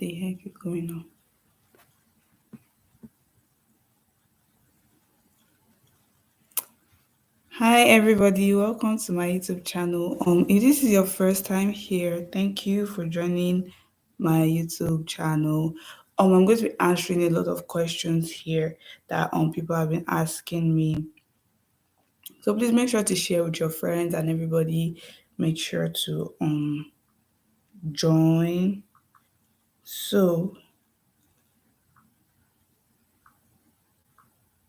the heck is going on? Hi everybody, welcome to my YouTube channel. If this is your first time here, thank you for joining my YouTube channel. I'm going to be answering a lot of questions here that people have been asking me. So please make sure to share with your friends and everybody. Make sure to join. So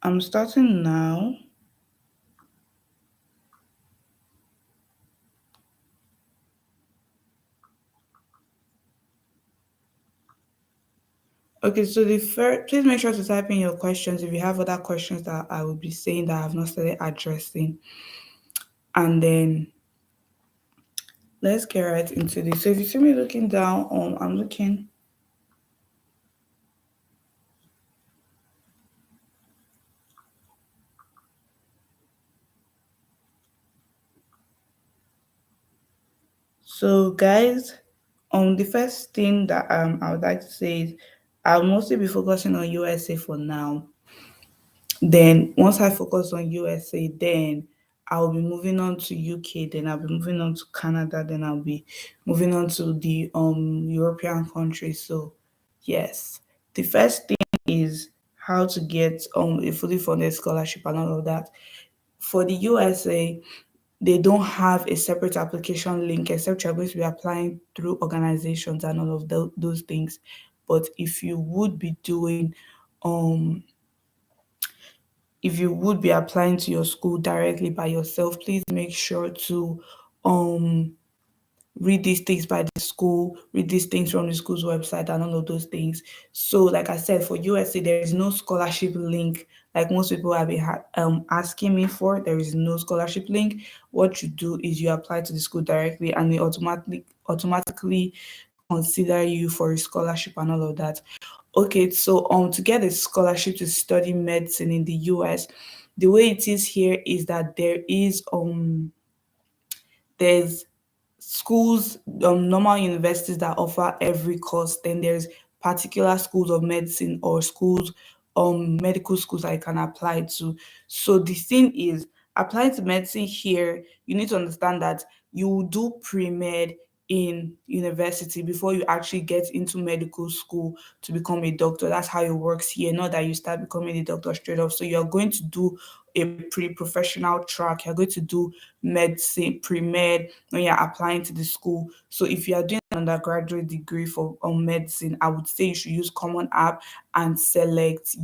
I'm starting now. Okay, so the first, please make sure to type in your questions if you have other questions that I will be saying that I have not started addressing. And then let's get right into this. So if you see me looking down, I'm looking. So guys, the first thing that I would like to say is I'll mostly be focusing on USA for now. Then once I focus on USA, then I'll be moving on to UK, then I'll be moving on to Canada, then I'll be moving on to the European countries. So yes. The first thing is how to get a fully funded scholarship and all of that. For the USA, they don't have a separate application link except you're going to be applying through organizations and all of those things. But um if you would be applying to your school directly by yourself, please make sure to um read these things by the school, read these things from the school's website and all of those things. So like I said, for USA there is no scholarship link like most people have been asking me for. There is no scholarship link. What you do is you apply to the school directly and they automatically consider you for a scholarship and all of that. Okay, so to get a scholarship to study medicine in the US, the way it is here is that there's schools, normal universities that offer every course. Then there's particular schools of medicine or schools, medical schools I can apply to. So the thing is, applying to medicine here, you need to understand that you will do pre-med in university before you actually get into medical school to become a doctor. That's how it works here. Not that you start becoming a doctor straight off. So you're going to do a pre-professional track. You're going to do medicine, pre-med, when you're applying to the school. So if you are doing an undergraduate degree for medicine, I would say you should use Common App and select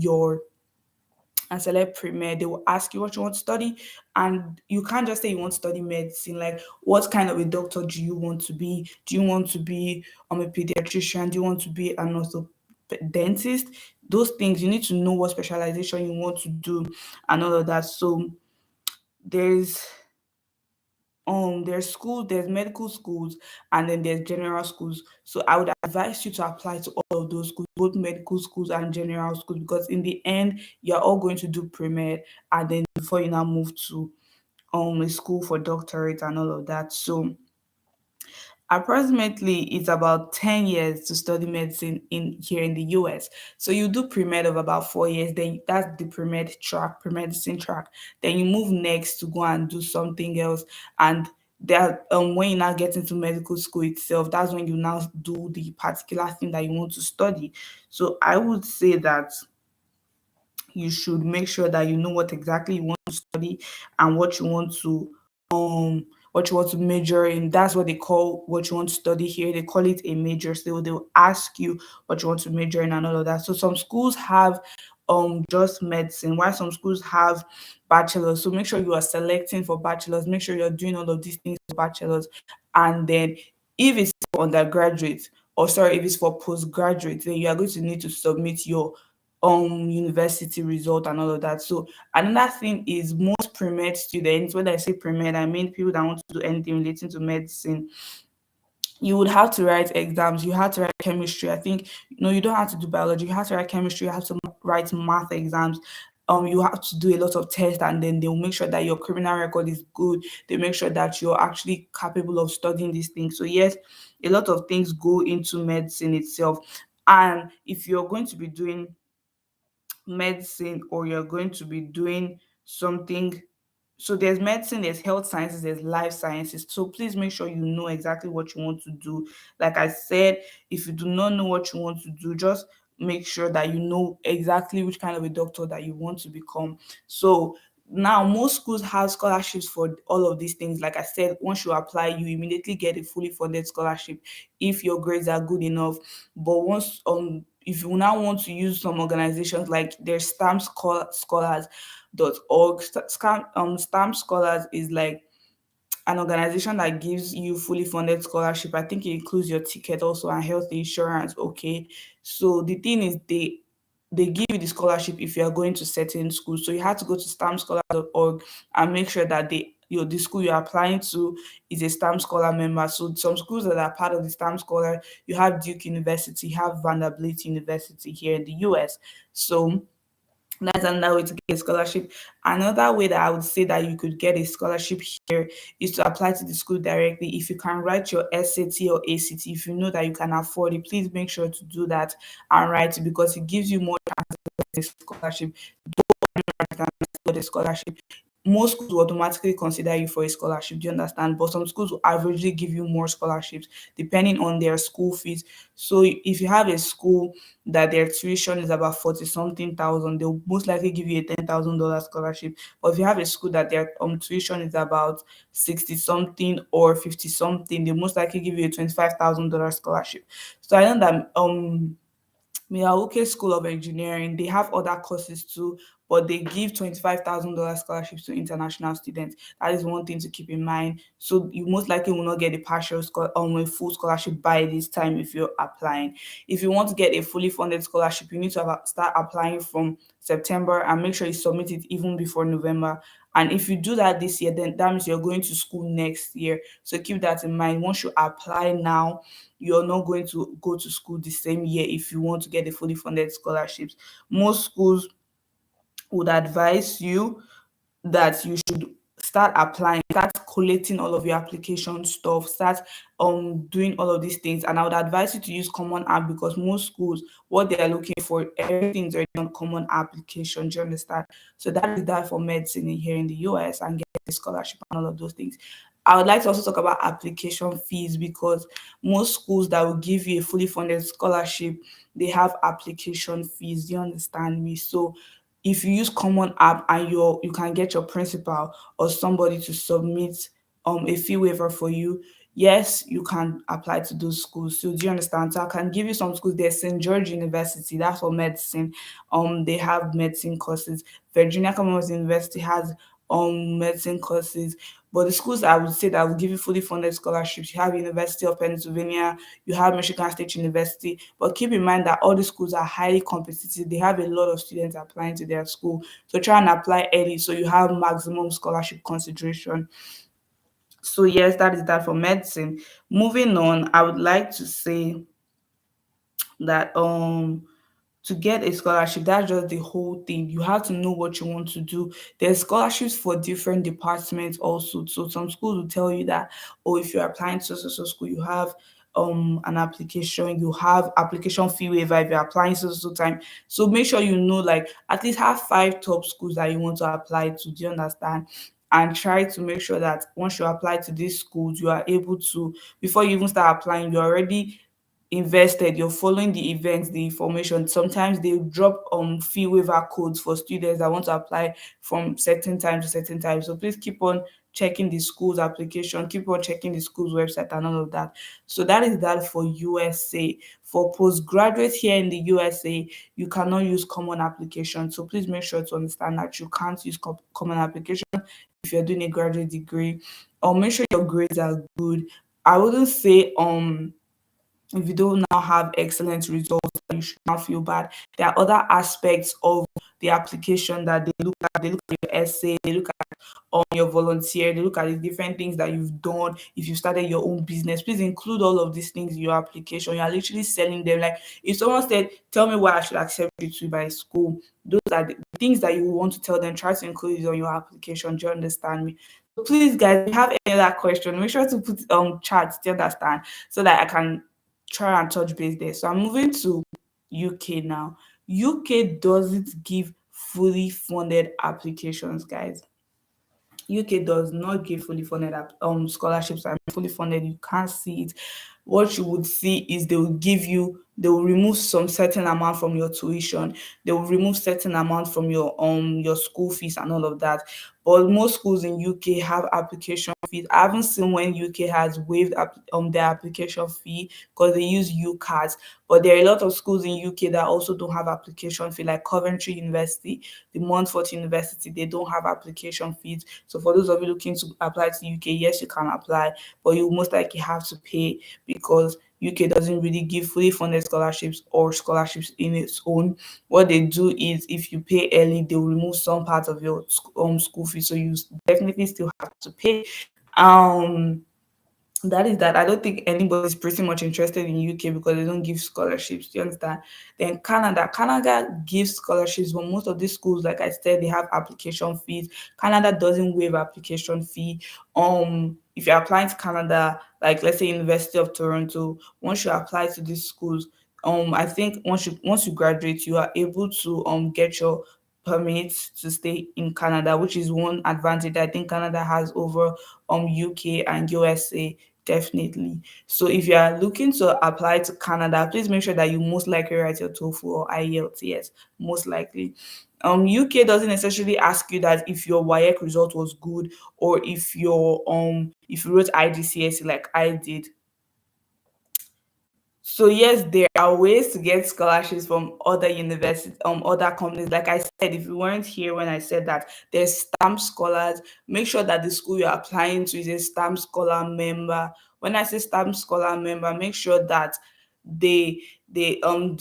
pre-med. They will ask you what you want to study, and you can't just say you want to study medicine. Like, what kind of a doctor do you want to be? Do you want to be a pediatrician? Do you want to be an dentist? Those things you need to know what specialization you want to do and all of that. So there's there's medical schools and then there's general schools. So I would advise you to apply to all of those schools, both medical schools and general schools, because in the end you're all going to do pre-med and then before you now move to a school for doctorate and all of that. So approximately it's about 10 years to study medicine in here in the US. So you do pre-med of about 4 years, then that's the pre-med track, pre-medicine track. Then you move next to go and do something else. And that when you now get into medical school itself, that's when you now do the particular thing that you want to study. So I would say that you should make sure that you know what exactly you want to study and um what you want to major in. That's what they call what you want to study here. They call it a major. So they'll ask you what you want to major in and all of that. So some schools have just medicine, while some schools have bachelors. So make sure you are selecting for bachelors, make sure you're doing all of these things for bachelors. And then if it's for undergraduate, or sorry, if it's for postgraduate, then you are going to need to submit your university result and all of that. So another thing is most pre-med students, when I say pre-med, I mean people that want to do anything relating to medicine, you would have to write exams. You have to write chemistry. I think no, you don't have to do biology. You have to write chemistry. You have to write math exams. You have to do a lot of tests, and then they'll make sure that your criminal record is good. They make sure that you're actually capable of studying these things. So yes, a lot of things go into medicine itself. And if you're going to be doing medicine, or you're going to be doing something, so there's medicine, there's health sciences, there's life sciences. So please make sure you know exactly what you want to do. Like I said, if you do not know what you want to do, just make sure that you know exactly which kind of a doctor that you want to become. So now most schools have scholarships for all of these things. Like I said, once you apply, you immediately get a fully funded scholarship if your grades are good enough. But once if you now want to use some organizations, like there's scholars.org. Stamp Scholars is like an organization that gives you fully funded scholarship. I think it includes your ticket also and health insurance. Okay. So the thing is, they give you the scholarship if you are going to certain schools. So you have to go to stampscholar.org and make sure that the school you're applying to is a Stamp Scholar member. So some schools that are part of the Stamp Scholar, you have Duke University, you have Vanderbilt University here in the US. So that's another way to get a scholarship. Another way that I would say that you could get a scholarship here is to apply to the school directly. If you can write your SAT or ACT, if you know that you can afford it, please make sure to do that and write it, because it gives you more chance to get a scholarship. For the scholarship, most schools will automatically consider you for a scholarship. Do you understand? But some schools will averagely give you more scholarships depending on their school fees. So if you have a school that their tuition is about 40 something thousand, they'll most likely give you a $10,000 scholarship. But if you have a school that their tuition is about 60 something or 50 something, they most likely give you a $25,000 scholarship. So I know that Miyawake School of Engineering, they have other courses too, but they give $25,000 scholarships to international students. That is one thing to keep in mind. So you most likely will not get a a full scholarship by this time if you're applying. If you want to get a fully funded scholarship, you need to start applying from September and make sure you submit it even before November. And if you do that this year, then that means you're going to school next year. So keep that in mind. Once you apply now, you're not going to go to school the same year if you want to get a fully funded scholarships. Most schools would advise you that you should start applying, start collating all of your application stuff, start doing all of these things. And I would advise you to use Common App, because most schools, what they are looking for, everything's already on Common Application. Do you understand? So that is that for medicine here in the US and get a scholarship and all of those things. I would like to also talk about application fees, because most schools that will give you a fully funded scholarship, they have application fees. Do you understand me? So if you use Common App and you can get your principal or somebody to submit a fee waiver for you, yes, you can apply to those schools. So do you understand? So I can give you some schools. There's St. George University, that's for medicine. They have medicine courses. Virginia Commonwealth University has medicine courses. But the schools I would say that will give you fully funded scholarships, you have University of Pennsylvania, you have Michigan State University. But keep in mind that all the schools are highly competitive. They have a lot of students applying to their school. So try and apply early so you have maximum scholarship consideration. So yes, that is that for medicine. Moving on, I would like to say that to get a scholarship, that's just the whole thing. You have to know what you want to do. There's scholarships for different departments also. So some schools will tell you that, oh, if you're applying to so school, you have an application, you have application fee waiver if you're applying time. So make sure you know, like, at least have five top schools that you want to apply to. Do you understand? And try to make sure that once you apply to these schools, you are able to, before you even start applying, you're already invested, you're following the events, the information. Sometimes they drop fee waiver codes for students that want to apply from certain time to certain time. So please keep on checking the school's application, keep on checking the school's website and all of that. So that is that for USA. For postgraduate here in the USA, you cannot use common application. So please make sure to understand that you can't use common application if you're doing a graduate degree. Or make sure your grades are good. I wouldn't say if you don't now have excellent results, you should not feel bad. There are other aspects of the application that they look at. They look at your essay, they look at your volunteer, they look at the different things that you've done. If you started your own business, please include all of these things in your application. You are literally selling them. Like if someone said, tell me why I should accept you to by school, those are the things that you want to tell them. Try to include it on your application. Do you understand me? So please, guys, if you have any other question, make sure to put chat, do you understand? So that I can try and touch base there. So I'm moving to UK now. UK doesn't give fully funded applications, guys. UK does not give fully funded scholarships. I'm fully funded. You can't see it. What you would see is they will remove some certain amount from your tuition. They will remove certain amount from your school fees and all of that. But most schools in UK have application fees. I haven't seen when UK has waived their application fee because they use UCAS. But there are a lot of schools in UK that also don't have application fee, like Coventry University, the Montfort University. They don't have application fees. So for those of you looking to apply to UK, yes, you can apply, but you most likely have to pay because UK doesn't really give fully funded scholarships or scholarships in its own. What they do is if you pay early, they will remove some part of your school fee, so you definitely still have to pay. Um, that is that. I don't think anybody's pretty much interested in UK because they don't give scholarships. Do you understand? Then Canada gives scholarships, but most of these schools, like I said, they have application fees. Canada doesn't waive application fee. If you're applying to Canada, like let's say University of Toronto, once you apply to these schools, I think once you graduate, you are able to get your permits to stay in Canada, which is one advantage I think Canada has over UK and USA. Definitely. So if you are looking to apply to Canada, please make sure that you most likely write your TOEFL or IELTS. Yes, most likely. UK doesn't necessarily ask you that if your WAEC result was good or if you wrote IGCSE like I did. So yes, there are ways to get scholarships from other universities, other companies. Like I said, if you weren't here when I said that, there's stamp scholars. Make sure that the school you're applying to is a stamp scholar member. When I say stamp scholar member, make sure that the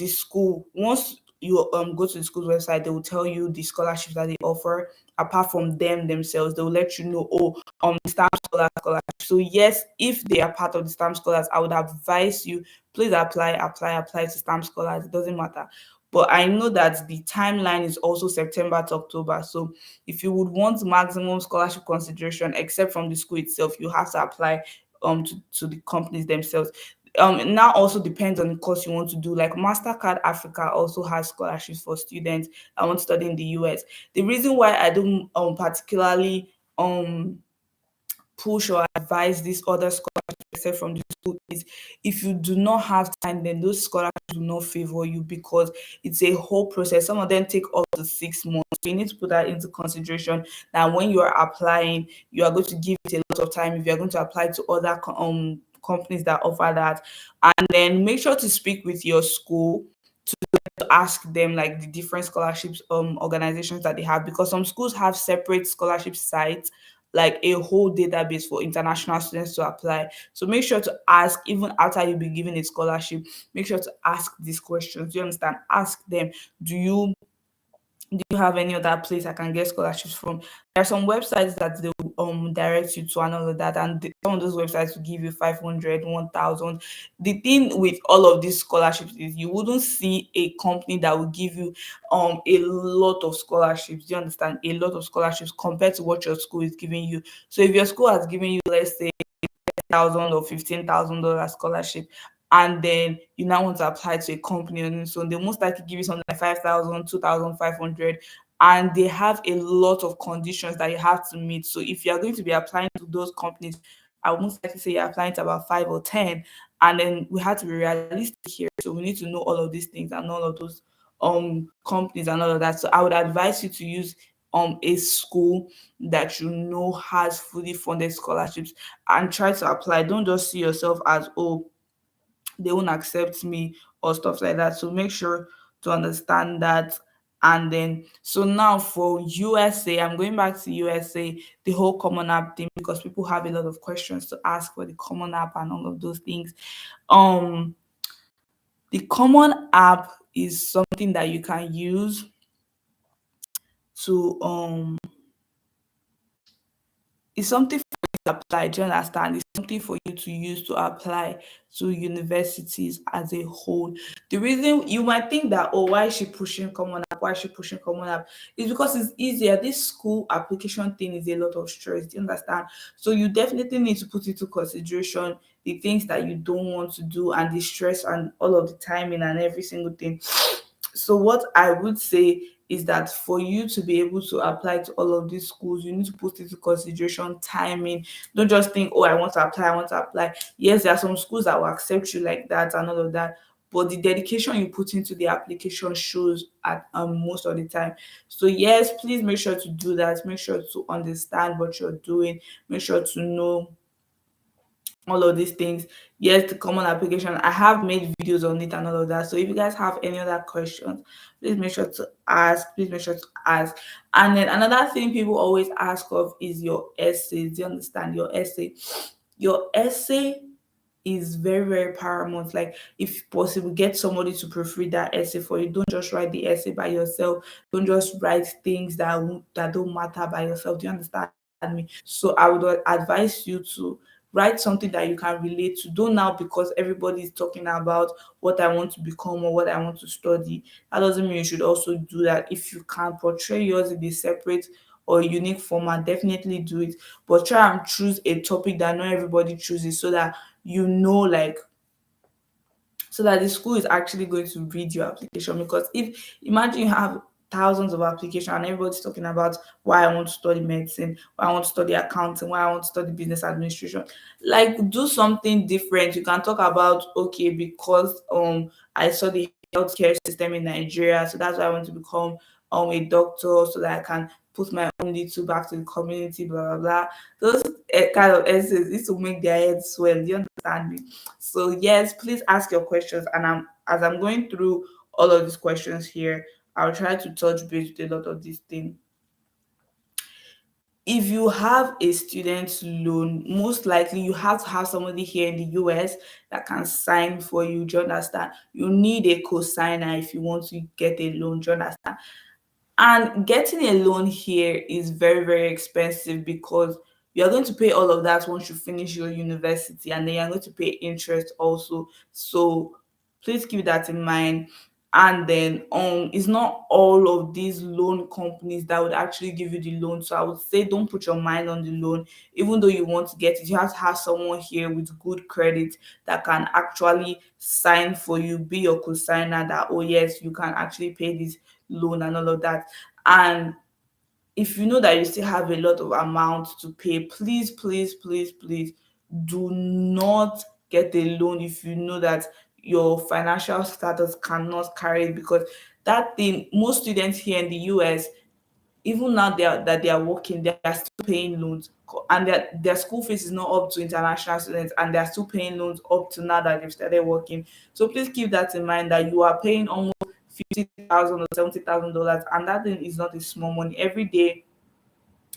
school, once you go to the school's website, they will tell you the scholarships that they offer. Apart from them themselves, they will let you know, oh, stamp scholarship. So yes, if they are part of the stamp scholars, I would advise you, please apply to stamp scholars. It doesn't matter. But I know that the timeline is also September to October. So if you would want maximum scholarship consideration, except from the school itself, you have to apply to the companies themselves. It now also depends on the course you want to do. Like MasterCard Africa also has scholarships for students that want to study in the US. The reason why I don't particularly push or advise these other scholarships except from the school is if you do not have time, then those scholarships do not favor you because it's a whole process. Some of them take up to 6 months. So you need to put that into consideration that when you are applying, you are going to give it a lot of time if you're going to apply to other companies that offer that. And then make sure to speak with your school to ask them like the different scholarships organizations that they have, because some schools have separate scholarship sites, like a whole database for international students to apply. So make sure to ask, even after you be given a scholarship, make sure to ask these questions. Do you understand? Ask them, do you have any other place I can get scholarships from? There are some websites that they will direct you to and all of that, and some of those websites will give you 500, 1,000. The thing with all of these scholarships is you wouldn't see a company that will give you a lot of scholarships. Do you understand? A lot of scholarships compared to what your school is giving you. So if your school has given you, let's say, thousand or $15,000 scholarship, and then you now want to apply to a company on its own, they most likely give you something like 5,000, 2,500, and they have a lot of conditions that you have to meet. So if you are going to be applying to those companies, I would most likely say you're applying to about 5 or 10, and then we have to be realistic here. So we need to know all of these things and all of those companies and all of that. So I would advise you to use a school that you know has fully funded scholarships and try to apply. Don't just see yourself as, oh, they won't accept me or stuff like that. So make sure to understand that. And then, so now for USA, I'm going back to USA, the whole Common App thing, because people have a lot of questions to ask for the Common App and all of those things. Um, the Common App is something that you can use to it's something apply. Do you understand? It's something for you to use to apply to universities as a whole. The reason you might think that, oh, why is she pushing Common App? Why is she pushing Common App? Is because it's easier. This school application thing is a lot of stress. Do you understand? So you definitely need to put into consideration the things that you don't want to do and the stress and all of the timing and every single thing. So what I would say is that for you to be able to apply to all of these schools, you need to put into consideration timing. Don't just think, oh, I want to apply, I want to apply. Yes, there are some schools that will accept you like that and all of that. But the dedication you put into the application shows at most of the time. So yes, please make sure to do that. Make sure to understand what you're doing. Make sure to know all of these things. Yes, the common application. I have made videos on it and all of that. So if you guys have any other questions, please make sure to ask. Please make sure to ask. And then another thing people always ask of is your essays. Do you understand your essay? Your essay is very, very paramount. Like, if possible, get somebody to proofread that essay for you. Don't just write the essay by yourself. Don't just write things that don't matter by yourself. Do you understand me? So I would advise you to write something that you can relate to. Don't now, because everybody is talking about what I want to become or what I want to study. That doesn't mean you should also do that. If you can portray yours in a separate or unique format, definitely do it. But try and choose a topic that not everybody chooses, so that you know, like, so that the school is actually going to read your application. Because if, imagine you have thousands of applications and everybody's talking about why I want to study medicine, why I want to study accounting, why I want to study business administration. Like, do something different. You can talk about, okay, because I saw the healthcare system in Nigeria, so that's why I want to become a doctor, so that I can put my own little back to the community, blah blah blah. Those kind of essays, this will make their heads swell. Do you understand me? So yes, please ask your questions, and as I'm going through all of these questions here, I'll try to touch base with a lot of these things. If you have a student loan, most likely you have to have somebody here in the US that can sign for you. Do you understand? You need a co-signer if you want to get a loan. Do you understand? And getting a loan here is very, very expensive, because you're going to pay all of that once you finish your university, and then you're going to pay interest also. So please keep that in mind. And then it's not all of these loan companies that would actually give you the loan. So I would say don't put your mind on the loan. Even though you want to get it, you have to have someone here with good credit that can actually sign for you, be your co-signer, that, oh yes, you can actually pay this loan and all of that. And if you know that you still have a lot of amount to pay, please, please, please, please do not get a loan if you know that your financial status cannot carry it. Because that thing, most students here in the US, even now they are working, they are still paying loans, and their school fees is not up to international students, and they are still paying loans up to now that they've started working. So please keep that in mind, that you are paying almost $50,000 or $70,000, and that thing is not a small money. Every day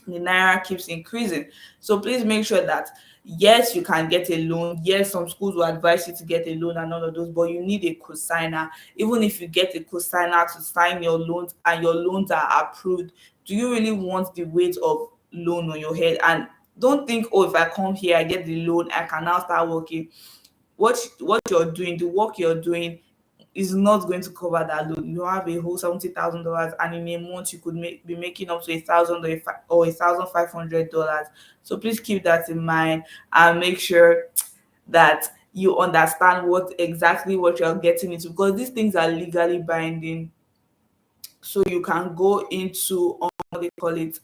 the naira keeps increasing. So please make sure that, yes, you can get a loan. Yes, some schools will advise you to get a loan and all of those, but you need a cosigner. Even if you get a cosigner to sign your loans and your loans are approved, do you really want the weight of loan on your head? And don't think, oh, if I come here, I get the loan, I can now start working. What you're doing, the work you're doing, is not going to cover that loan. You have a whole $70,000, and in a month you could be making up to 1,000 or $1,500. So please keep that in mind, and make sure that you understand what you're getting into, because these things are legally binding. So you can go into, what they call it,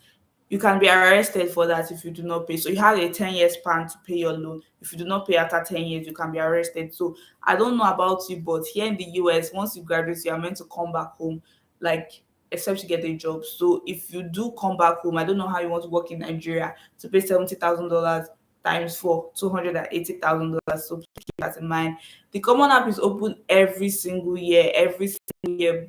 you can be arrested for that if you do not pay. So you have a 10 year span to pay your loan. If you do not pay after 10 years, you can be arrested. So I don't know about you, but here in the US, once you graduate, you are meant to come back home, like, except you get a job. So if you do come back home, I don't know how you want to work in Nigeria to pay $70,000 times four, $280,000. So please keep that in mind. The Common App is open every single year.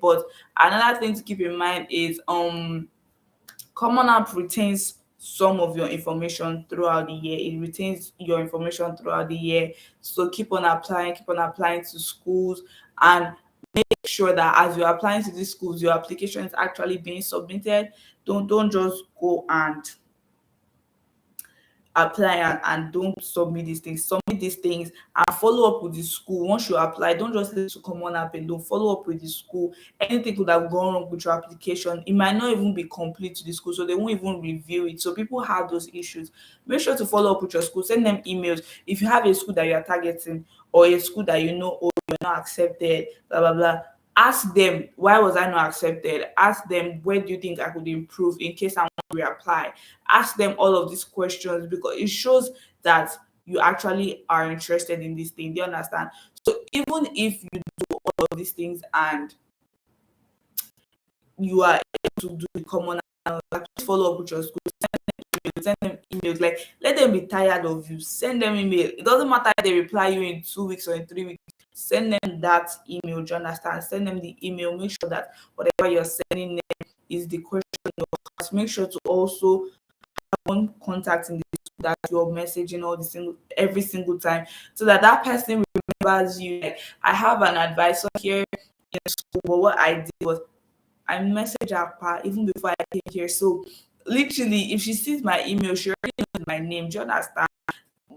But another thing to keep in mind is Common App retains some of your information throughout the year. It retains your information throughout the year. So keep on applying to schools, and make sure that as you're applying to these schools, your application is actually being submitted. Don't just go apply and don't submit these things. Submit these things and follow up with the school. Once you apply, don't just let to come on up alone. Follow up with the school. Anything could have gone wrong with your application. It might not even be complete to the school, so they won't even review it. So people have those issues. Make sure to follow up with your school. Send them emails. If you have a school that you are targeting or a school that you know, oh, you're not accepted, blah blah blah, ask them, why was I not accepted? Ask them, where do you think I could improve in case I want to reapply? Ask them all of these questions because it shows that you actually are interested in this thing. Do you understand? So even if you do all of these things and you are able to do the common, please follow up with your school. Send them emails. Like, let them be tired of you. Send them email. It doesn't matter if they reply you in 2 weeks or in 3 weeks. Send them that email. Do you understand? Send them the email. Make sure that whatever you're sending them is the question in your class. Make sure to also have one contact in the school that you're messaging every single time, so that that person remembers you. Like, I have an advisor here in school, but what I did was I message her even before I came here. So literally, if she sees my email, she already knows my name. Do you understand?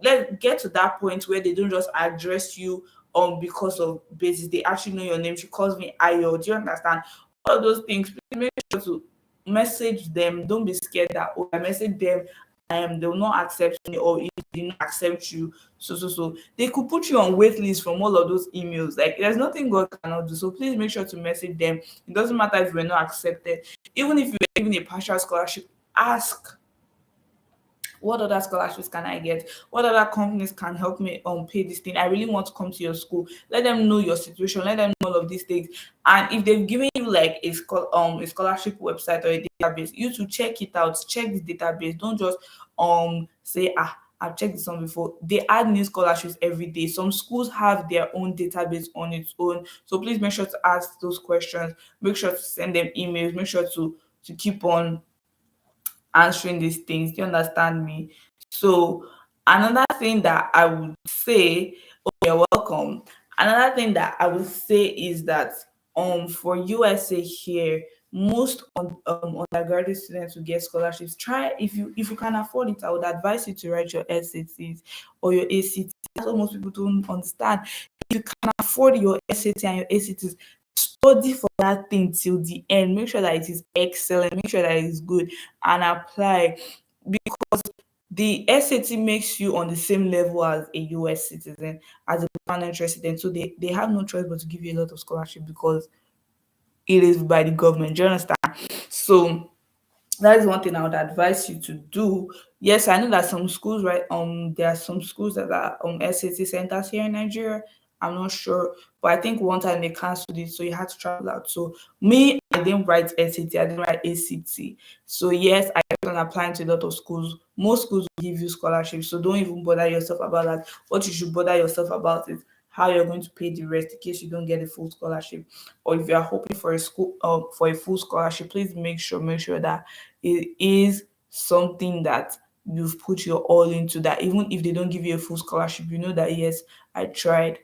Let's get to that point where they don't just address you because of basis. They actually know your name. She calls me Ayo. Do you understand? All those things. Please make sure to message them. Don't be scared that, oh, I message them. They will not accept me, or if they not accept you, so they could put you on wait list from all of those emails. Like, there's nothing God cannot do. So please make sure to message them. It doesn't matter if you're not accepted. Even if you're given a partial scholarship, ask, what other scholarships can I get? What other companies can help me pay this thing? I really want to come to your school. Let them know your situation. Let them know all of these things. And if they've given you like a scholarship website or a database, you to check it out. Check the database. Don't just say, I've checked this one before. They add new scholarships every day. Some schools have their own database on its own. So please make sure to ask those questions. Make sure to send them emails. Make sure to keep on answering these things. Do you understand me? So another thing that I would say, oh, you're welcome. Another thing that I would say is that for USA here, most undergraduate students who get scholarships, try, if you can afford it, I would advise you to write your SATs or your ACTs. That's what most people don't understand. If you can afford your SAT and your ACTs, study for that thing till the end. Make sure that it is excellent. Make sure that it is good and apply, because the SAT makes you on the same level as a US citizen, as a permanent resident. So they have no choice but to give you a lot of scholarship because it is by the government. Do you understand? So that is one thing I would advise you to do. Yes, I know that some schools, right? There are some schools that are SAT centers here in Nigeria. I'm not sure, but I think one time they canceled it, so you had to travel out. So me, I didn't write SAT, I didn't write ACT. So yes, I kept on applying to a lot of schools. Most schools will give you scholarships, so don't even bother yourself about that. What you should bother yourself about is how you're going to pay the rest in case you don't get a full scholarship, or if you are hoping for a school for a full scholarship. Please make sure that it is something that you've put your all into, that even if they don't give you a full scholarship, you know that yes, I tried.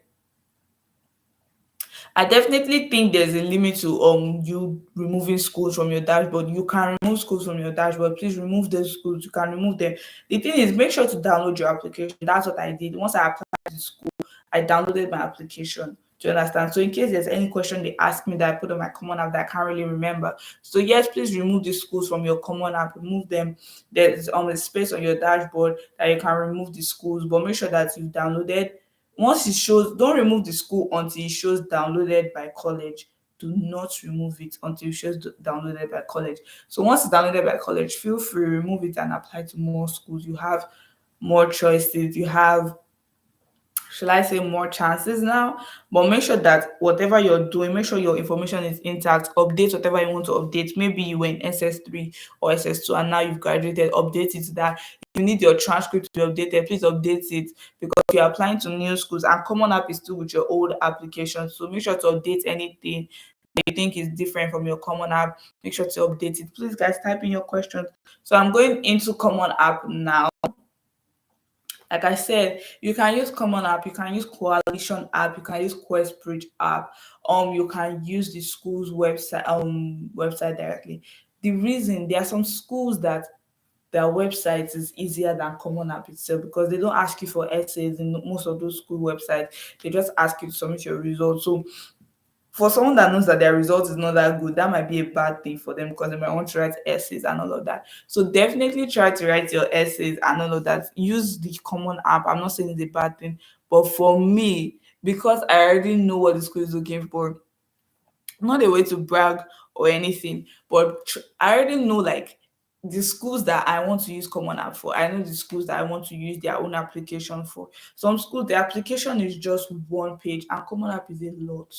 I definitely think there's a limit to you removing schools from your dashboard. You can remove schools from your dashboard. Please remove those schools. You can remove them. The thing is, make sure to download your application. That's what I did. Once I applied to school, I downloaded my application. Do you understand? So in case there's any question they ask me that I put on my common app that I can't really remember. So yes, please remove the schools from your common app. Remove them. There's a space on your dashboard that you can remove the schools, but make sure that you've downloaded. Once it shows, don't remove the school until it shows downloaded by college. Do not remove it until it shows downloaded by college. So once it's downloaded by college, feel free, remove it and apply to more schools. You have more choices. You have, should I say, more chances now? But make sure that whatever you're doing, make sure your information is intact. Update whatever you want to update. Maybe you were in SS3 or SS2 and now you've graduated. Update it to that. If you need your transcript to be updated, please update it, because you're applying to new schools and Common App is still with your old application. So make sure to update anything that you think is different from your Common App. Make sure to update it. Please, guys, type in your questions. So I'm going into Common App now. Like I said, you can use Common App, you can use Coalition app, you can use QuestBridge app, you can use the school's website directly. The reason, there are some schools that their website is easier than Common App itself, because they don't ask you for essays in most of those school websites. They just ask you to submit your results. So for someone that knows that their result is not that good, that might be a bad thing for them, because they might want to write essays and all of that. So definitely try to write your essays and all of that. Use the Common App. I'm not saying it's a bad thing, but for me, because I already know what the school is looking for, not a way to brag or anything, but I already know like the schools that I want to use Common App for. I know the schools that I want to use their own application for. Some schools, the application is just one page, and Common App is a lot.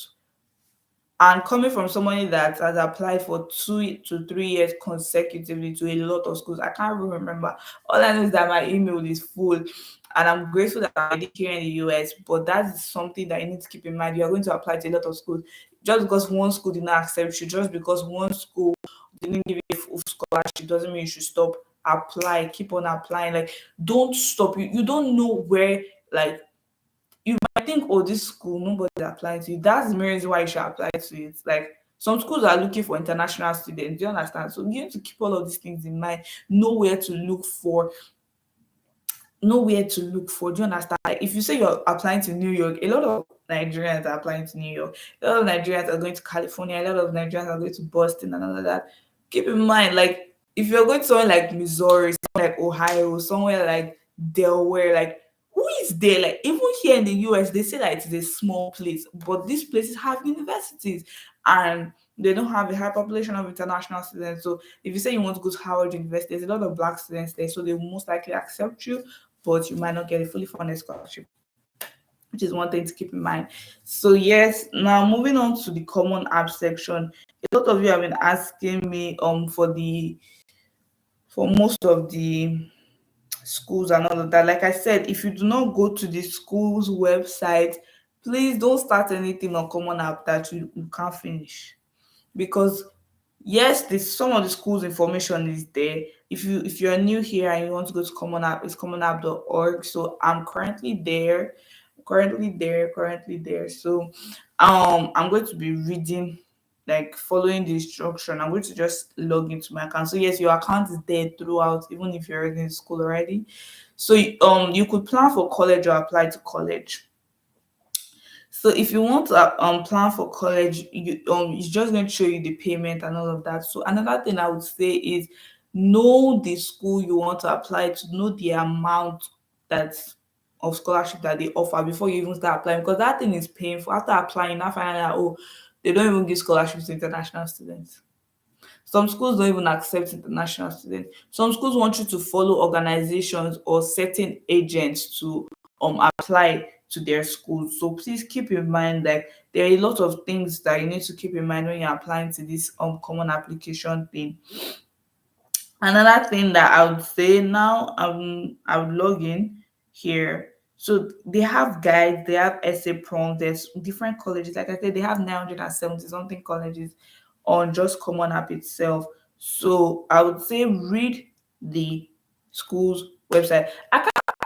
And coming from somebody that has applied for 2 to 3 years consecutively to a lot of schools, I can't even remember. All I know is that my email is full, and I'm grateful that I'm already here in the US. But that is something that you need to keep in mind. You are going to apply to a lot of schools. Just because one school did not accept you, just because one school didn't give you a full scholarship, doesn't mean you should stop. Apply, keep on applying. Like, don't stop. You don't know where, like, you might think, oh, this school, nobody's applying to it. That's the main reason why you should apply to it. Like, some schools are looking for international students. Do you understand? So you need to keep all of these things in mind. Know where to look for. Know where to look for. Do you understand? Like, if you say you're applying to New York, a lot of Nigerians are applying to New York. A lot of Nigerians are going to California. A lot of Nigerians are going to Boston and all of that. Keep in mind, like, if you're going to somewhere like Missouri, somewhere like Ohio, somewhere like Delaware, like, who is there? Like, even here in the US, they say that it is a small place, but these places have universities, and they don't have a high population of international students. So if you say you want to go to Howard University, there's a lot of black students there, so they will most likely accept you, but you might not get a fully funded scholarship, which is one thing to keep in mind. So yes, now moving on to the Common App section. A lot of you have been asking me for most of the schools and all of that. Like I said, if you do not go to the school's website, please don't start anything on Common App that you can't finish. Because yes, some of the school's information is there. If you're new here and you want to go to Common App, it's commonapp.org. So I'm currently there. So I'm going to be reading, like, following the instruction. I'm going to just log into my account. So yes, your account is there throughout, even if you're already in school already. So you could plan for college or apply to college. So if you want to plan for college, it's just going to show you the payment and all of that. So another thing I would say is, know the school you want to apply to, know the amount that of scholarship that they offer before you even start applying, because that thing is painful. After applying, I find out, oh, they don't even give scholarships to international students. Some schools don't even accept international students. Some schools want you to follow organizations or certain agents to apply to their schools. So please keep in mind that there are a lot of things that you need to keep in mind when you're applying to this common application thing. Another thing that I would say now, I would log in here. So they have guides, they have essay prompts, there's different colleges. Like I said, they have 970 something colleges on just Common App itself. So I would say read the school's website. I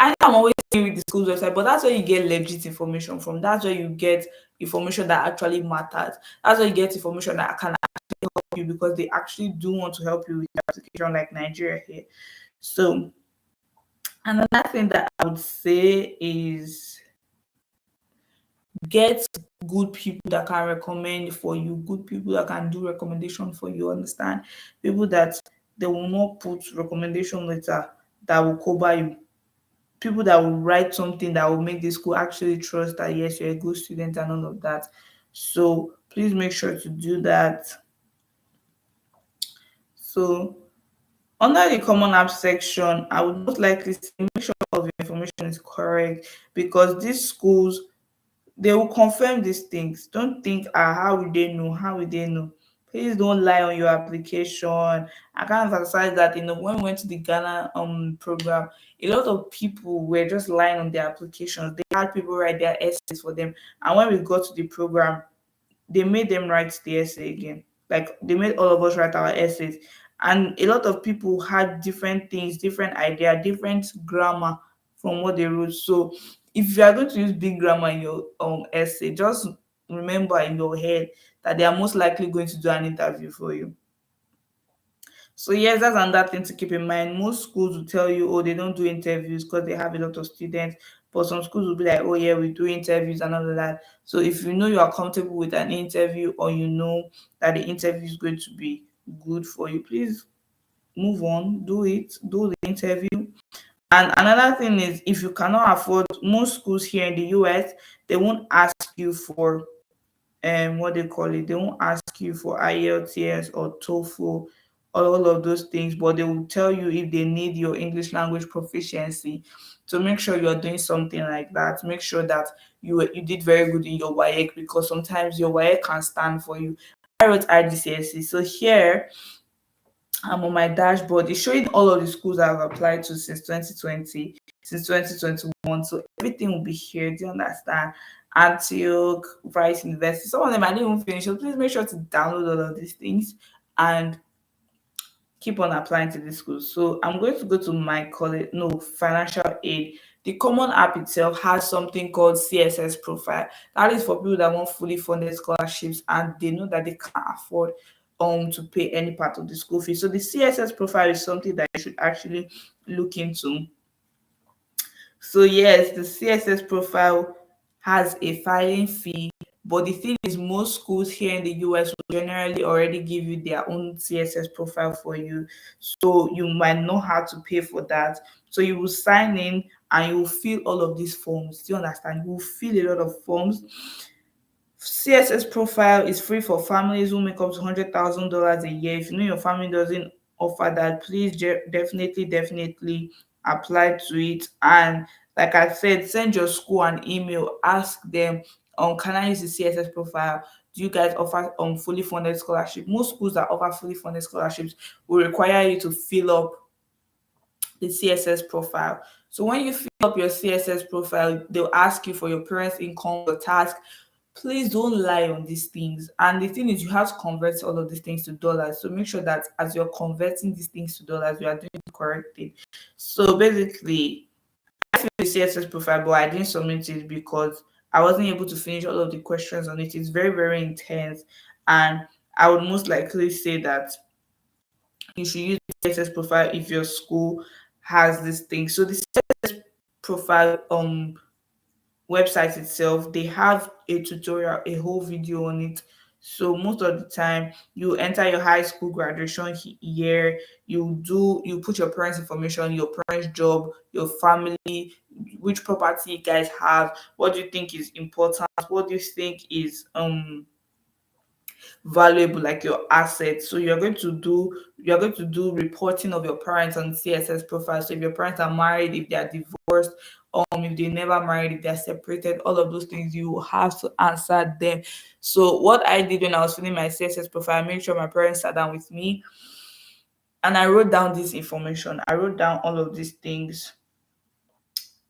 know I'm always saying read the school's website, but that's where you get legit information from. That's where you get information that actually matters. That's where you get information that can help you, because they actually do want to help you with your application, like Nigeria here. So another thing that I would say is get good people that can recommend for you, good people that can do recommendation for you. Understand? People that they will not put recommendation letter that will cover you. People that will write something that will make the school actually trust that yes, you're a good student and all of that. So please make sure to do that. So under the Common App section, I would most likely say make sure all of your information is correct, because these schools, they will confirm these things. Don't think, how will they know? How will they know? Please don't lie on your application. I can't emphasize that, when we went to the Ghana program, a lot of people were just lying on their applications. They had people write their essays for them. And when we got to the program, they made them write the essay again. Like, they made all of us write our essays. And a lot of people had different things, different idea, different grammar from what they wrote. So if you are going to use big grammar in your essay, just remember in your head that they are most likely going to do an interview for you. So yes, that's another thing to keep in mind. Most schools will tell you, oh, they don't do interviews because they have a lot of students. But some schools will be like, oh yeah, we do interviews and all of that. So if you know you are comfortable with an interview, or you know that the interview is going to be good for you, please move on, do it, do the interview. And another thing is, if you cannot afford, most schools here in the US, they won't ask you for what they call it. They won't ask you for IELTS or TOEFL or all of those things, but they will tell you if they need your English language proficiency. So make sure you are doing something like that. Make sure that you did very good in your WAEC, because sometimes your WAEC can stand for you. I wrote RGCSE. So here I'm on my dashboard. It's showing all of the schools I've applied to since 2020, since 2021. So everything will be here. Do you understand? Antioch, Rice University. Some of them I didn't even finish. So please make sure to download all of these things and keep on applying to the schools. So I'm going to go to my college, no, financial aid. The common app itself has something called CSS profile. That is for people that want fully funded scholarships and they know that they can't afford to pay any part of the school fee. So the CSS profile is something that you should actually look into. So yes, the CSS profile has a filing fee, but the thing is, most schools here in the US will generally already give you their own CSS profile for you. So you might not have to pay for that. So you will sign in and you will fill all of these forms. Do you understand? You will fill a lot of forms. CSS profile is free for families who make up to $100,000 a year. If you know your family doesn't offer that, please definitely apply to it. And like I said, send your school an email, ask them, can I use the CSS profile? Do you guys offer fully funded scholarship? Most schools that offer fully funded scholarships will require you to fill up the CSS profile. So when you fill up your CSS profile, they'll ask you for your parents' income, your task. Please don't lie on these things. And the thing is, you have to convert all of these things to dollars. So make sure that as you're converting these things to dollars, you are doing the correct thing. So basically, I filled the CSS profile, but I didn't submit it because I wasn't able to finish all of the questions on it. It's very, very intense. And I would most likely say that you should use the CSS profile if your school has this thing. So the CSS profile website itself, they have a tutorial, a whole video on it. So most of the time you enter your high school graduation year, you put your parents information, your parents job, your family, which property you guys have, what do you think is important, what do you think is valuable, like your assets. So you're going to do reporting of your parents on CSS profile. So if your parents are married, if they are divorced, if they never married, if they're separated, all of those things you have to answer them. So what I did when I was filling my CSS profile, I made sure my parents sat down with me and I wrote down this information. I wrote down all of these things,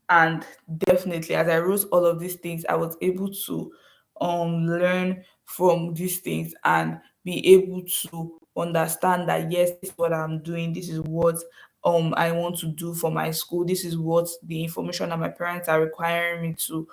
and definitely as I wrote all of these things, I was able to learn from these things and be able to understand that yes, this is what I'm doing, this is what I want to do for my school, this is what the information that my parents are requiring me to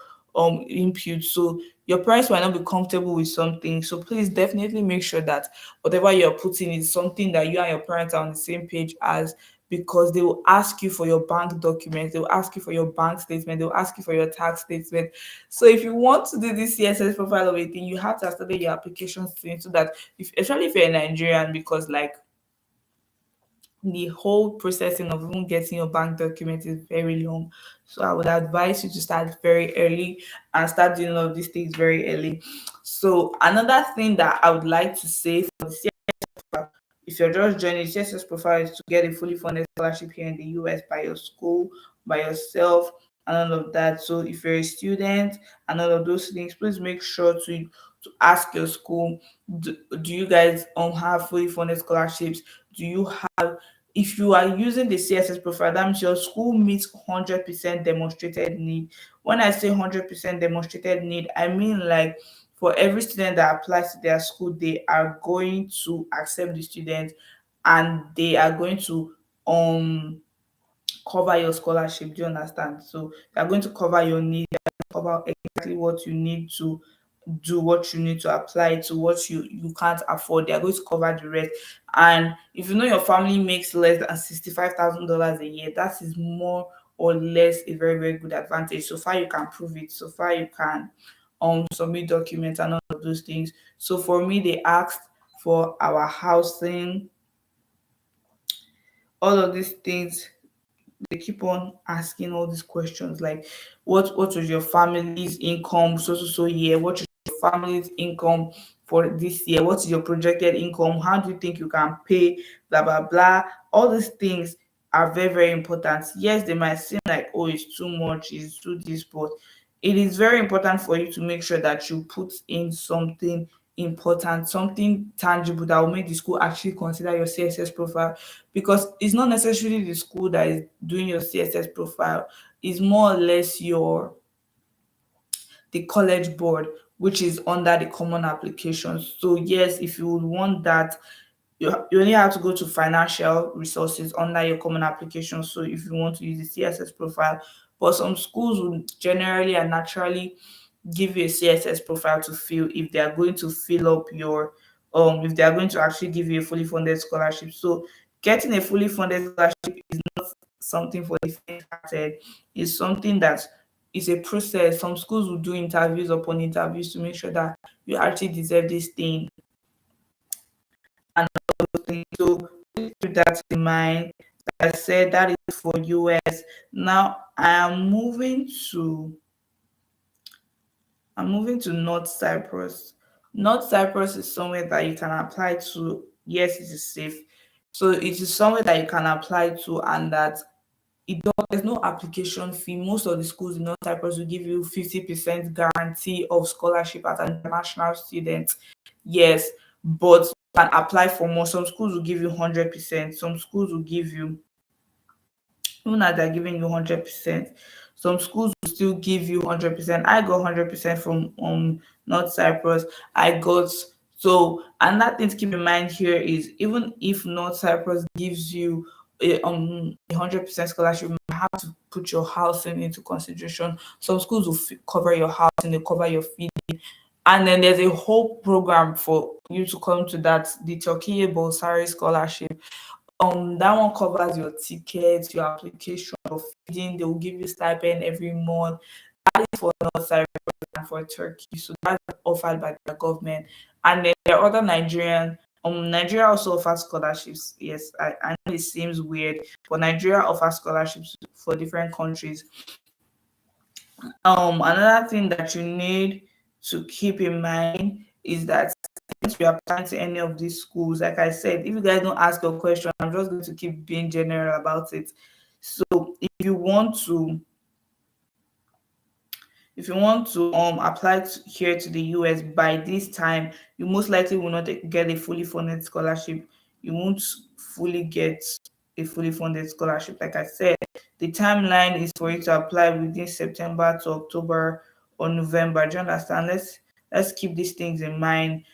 input. So your parents might not be comfortable with something, so please definitely make sure that whatever you're putting is something that you and your parents are on the same page as, because they will ask you for your bank documents, they will ask you for your bank statement, they will ask you for your tax statement. So if you want to do this CSS profile of a thing, you have to have started your application soon, so that if, especially if you're a Nigerian, because like the whole processing of even getting your bank document is very long. So I would advise you to start very early and start doing all of these things very early. So another thing that I would like to say for the if you're just joining, CSS profile is to get a fully funded scholarship here in the US by your school, by yourself, and all of that. So if you're a student and all of those things, please make sure to ask your school, do you guys have fully funded scholarships? Do you have, if you are using the CSS profile, that means your school meets 100% demonstrated need. When I say 100% demonstrated need, I mean like for every student that applies to their school, they are going to accept the student and they are going to cover your scholarship. Do you understand? So they are going to cover your need, cover exactly what you need to do, what you need to apply to, what you can't afford. They are going to cover the rest. And if you know your family makes less than $65,000 a year, that is more or less a very, very good advantage. So far you can prove it. So far you can submit documents and all of those things. So for me, they asked for our housing, all of these things. They keep on asking all these questions like, what was your family's income so year? What is your family's income for this year? What is your projected income? How do you think you can pay? Blah blah blah. All these things are very, very important. Yes, they might seem like, oh, it's too much, it's too this, but it is very important for you to make sure that you put in something important, something tangible that will make the school actually consider your CSS profile, because it's not necessarily the school that is doing your CSS profile, it's more or less your the college board, which is under the common applications. So yes, if you would want that, you only have to go to financial resources under your common application. So if you want to use the CSS profile, but some schools will generally and naturally give you a CSS profile to fill if they are going to fill up your if they are going to actually give you a fully funded scholarship. So getting a fully funded scholarship is not something for the faint-hearted. It's something that is a process. Some schools will do interviews upon interviews to make sure that you actually deserve this thing. And so please keep that in mind. Like I said, that is for US. Now I'm moving to North Cyprus. North Cyprus is somewhere that you can apply to. Yes, it is safe. So it is somewhere that you can apply to, and that there's no application fee. Most of the schools in North Cyprus will give you 50% guarantee of scholarship as an international student. Yes, but you can apply for more. Some schools will give you 100%. Some schools will give you, even as they're giving you 100%, some schools will still give you 100%. I got 100% from North Cyprus. I got so another thing to keep in mind here is, even if North Cyprus gives you a 100% scholarship, you have to put your housing into consideration. Some schools will cover your housing, they cover your feeding, and then there's a whole program for you to come to that, the Turkey Bolsari scholarship. That one covers your tickets, your application, your feeding. They will give you stipend every month. That is for North Cyprus and for Turkey. So that's offered by the government. And then there are other Nigeria also offers scholarships. Yes, I know it seems weird, but Nigeria offers scholarships for different countries. Another thing that you need to keep in mind is that if you're applying to any of these schools, like I said, if you guys don't ask your question, I'm just going to keep being general about it. So if you want to apply here to the US by this time, you most likely will not get a fully funded scholarship. You won't fully get a fully funded scholarship. Like I said, the timeline is for you to apply within September to October or November. Do you understand? Let's keep these things in mind.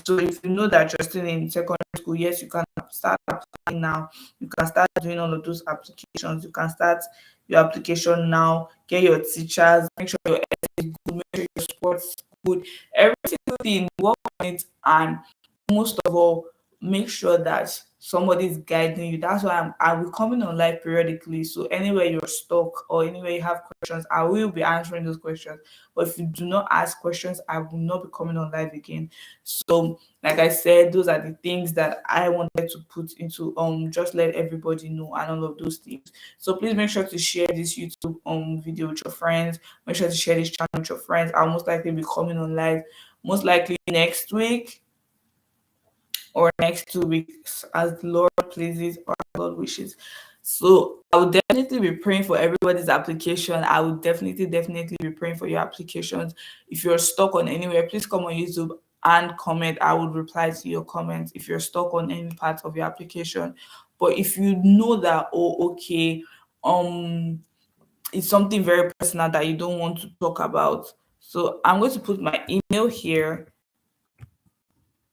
So if you know that you're still in secondary school, yes, you can start applying now. You can start doing all of those applications. You can start your application now. Get your teachers. Make sure your essay is good. Make sure your sports is good. Every single thing, work on it, and most of all, make sure that somebody is guiding you. That's why I will coming on live periodically. So anywhere you're stuck or anywhere you have questions, I will be answering those questions. But if you do not ask questions, I will not be coming on live again. So like I said, those are the things that I wanted to put into just let everybody know and all of those things. So please make sure to share this YouTube video with your friends. Make sure to share this channel with your friends. I'll most likely be coming on live most likely next week or next 2 weeks, as the Lord pleases or Lord wishes. So I would definitely be praying for everybody's application. I would definitely be praying for your applications. If you're stuck on anywhere, please come on YouTube and comment. I would reply to your comments if you're stuck on any part of your application. But if you know that, oh, okay, um, it's something very personal that you don't want to talk about. So I'm going to put my email here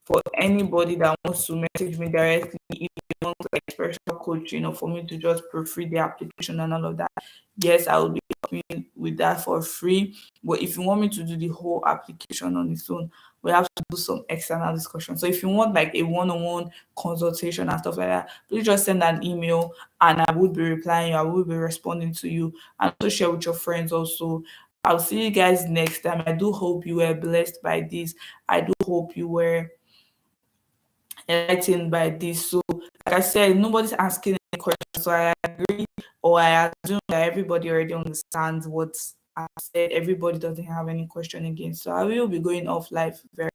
for anybody that wants to message me directly if they want like special coaching or for me to just proofread the application and all of that. Yes, I will be me with that for free. But if you want me to do the whole application on its own, we have to do some external discussion. So if you want like a one-on-one consultation and stuff like that, please just send an email and I would be replying you. I will be responding to you, and also share with your friends also. I'll see you guys next time. I do hope you were blessed by this. I do hope you were enlightened by this. So, like I said, nobody's asking any questions. So I agree, or I assume that everybody already understands what I said. Everybody doesn't have any question again. So I will be going off live very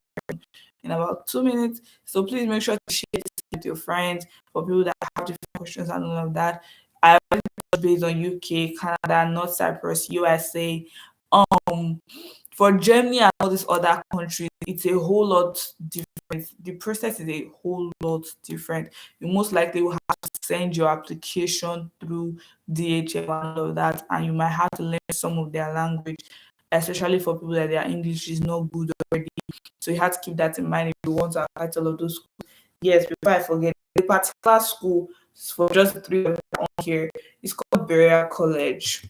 in about 2 minutes. So please make sure to share this with your friends, for people that have different questions and all of that. I already touched based on UK, Canada, North Cyprus, USA. Um, for Germany and all these other countries, it's a whole lot different. The process is a whole lot different. You most likely will have to send your application through DHL and all of that, and you might have to learn some of their language, especially for people that their English is not good already. So you have to keep that in mind if you want to apply to all of those schools. Yes, before I forget, the particular school for just the three of them on here is called Berea College.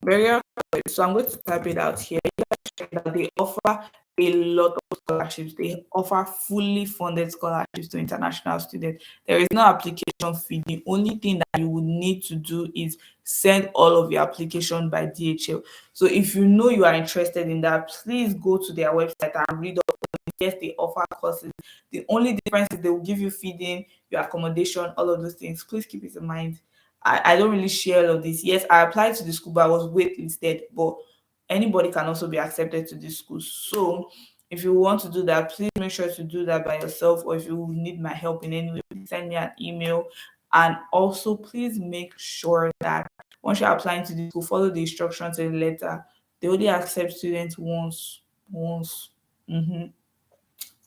Berea College. So I'm going to type it out here. You guys check that they offer a lot of scholarships. They offer fully funded scholarships to international students. There is no application fee. The only thing that you would need to do is send all of your application by DHL. So if you know you are interested in that, please go to their website and read up. Yes, they offer courses. The only difference is they will give you feeding, your accommodation, all of those things. Please keep it in mind. I don't really share all of this. Yes, I applied to the school, but I was waitlisted. But anybody can also be accepted to this school. So if you want to do that, please make sure to do that by yourself. Or if you need my help in any way, please send me an email. And also, please make sure that once you're applying to the school, follow the instructions in the letter. They only accept students once. Once. Mhm.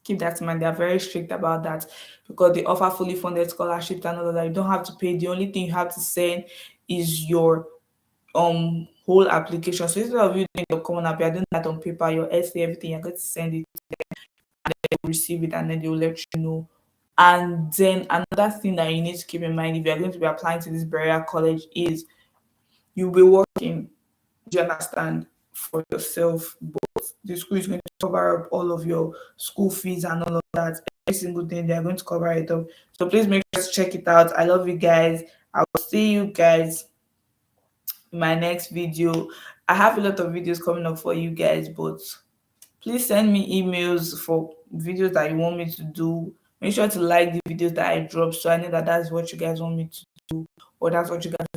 Keep that in mind. They are very strict about that because they offer fully funded scholarships and all of that. You don't have to pay. The only thing you have to send is your whole application. So instead of you doing your common app, you're doing that on paper, your essay, everything, you're going to send it, they will receive it, and then they will let you know. And then another thing that you need to keep in mind if you're going to be applying to this Berea College is you'll be working, do you understand, for yourself, but the school is going to cover up all of your school fees and all of that. Every single thing they're going to cover it up. So please make sure to check it out. I love you guys. I will see you guys in my next video. I have a lot of videos coming up for you guys, but please send me emails for videos that you want me to do. Make sure to like the videos that I drop so I know that that's what you guys want me to do, or that's what you guys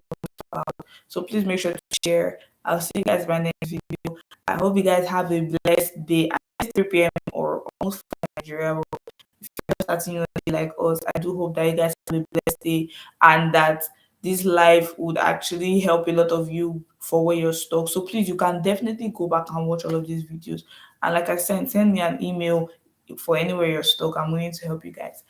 about. So please make sure to share. I'll see you guys in my next video. I hope you guys have a blessed day. At 3 p.m. or almost 4 Nigeria. If you're starting your day like us, I do hope that you guys have a blessed day and that this live would actually help a lot of you for where you're stuck. So please, you can definitely go back and watch all of these videos. And like I said, send me an email for anywhere you're stuck. I'm willing to help you guys.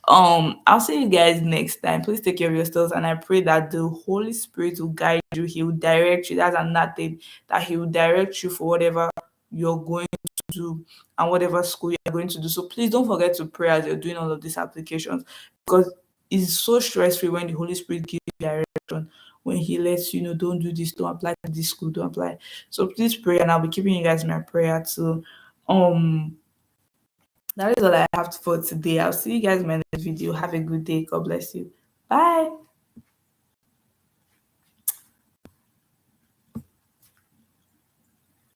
I'll see you guys next time. Please take care of yourselves, and I pray that the Holy Spirit will guide you. He will direct you. That's another thing, that He will direct you for whatever you're going to do and whatever school you're going to do. So please don't forget to pray as you're doing all of these applications, because it's so stress-free when the Holy Spirit gives you direction, when He lets you know, don't do this, don't apply to this school, don't apply. So please pray, and I'll be keeping you guys in my prayer too. Um that is all I have for today. I'll see you guys in my next video. Have a good day. God bless you. Bye.